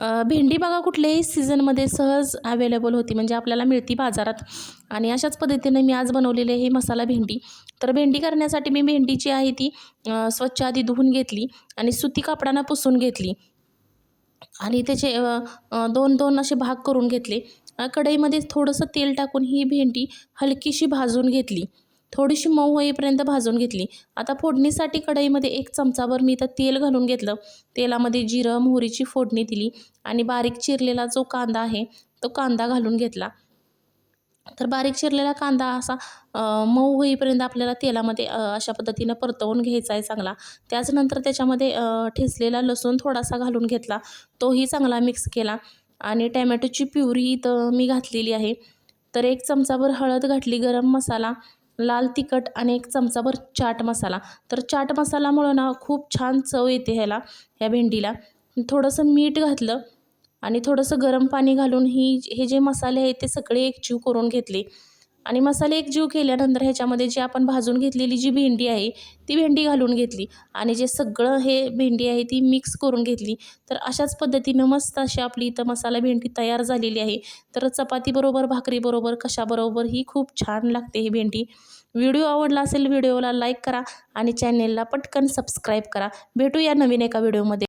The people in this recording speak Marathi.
भेंडी बघा कुठल्याही सीझनमध्ये सहज अवेलेबल होती, म्हणजे आपल्याला मिळती बाजारात. आणि अशाच पद्धतीने मी आज बनवलेली आहे मसाला भेंडी. तर भेंडी करण्यासाठी मी भेंडी जी आहे ती स्वच्छ आधी धुवून घेतली आणि सुती कापडानं पुसून घेतली आणि त्याचे 2-2 असे भाग करून घेतले. कढईमध्ये थोडंसं तेल टाकून ही भेंडी हलकीशी भाजून घेतली. थोडीशी मऊ होईपर्यंत भाजून घेतली. आता फोडणीसाठी कढईमध्ये 1 चमचाभर मी इथं तेल घालून घेतलं. तेलामध्ये जिरं, मोहरीची फोडणी दिली आणि बारीक चिरलेला जो कांदा आहे, तो कांदा घालून घेतला. तर बारीक चिरलेला कांदा असा मऊ होईपर्यंत आपल्याला तेलामध्ये अशा पद्धतीनं परतवून घ्यायचा आहे चांगला. त्याचनंतर त्याच्यामध्ये ठेचलेला लसूण थोडासा घालून घेतला. तोही चांगला मिक्स केला आणि टॅमॅटोची प्युरी इथं मी घातलेली आहे. तर 1 चमचाभर हळद घातली, गरम मसाला, लाल तिखट आणि 1 चमचाभर चाट मसाला. तर चाट मसाल्यामुळं ना खूप छान चव येते ह्या भेंडीला. थोडंसं मीठ घातलं आणि थोडंसं गरम पाणी घालून हे जे मसाले आहेत ते सगळे एकजीव करून घेतले. आणि मसाले एकजीव केल्यानंतर ह्याच्यामध्ये जी आपण भाजून घेतलेली जी भेंडी आहे ती भेंडी घालून घेतली आणि जे सगळं हे भेंडी आहे ती मिक्स करून घेतली. तर अशाच पद्धतीनं मस्त अशी आपली इथं मसाला भेंडी तयार झालेली आहे. तर चपातीबरोबर, भाकरीबरोबर, कशाबरोबरही खूप छान लागते ही भेंडी. व्हिडिओ आवडला असेल व्हिडिओला लाईक करा आणि चॅनेलला पटकन सबस्क्राईब करा. भेटूया नवीन एका व्हिडिओमध्ये.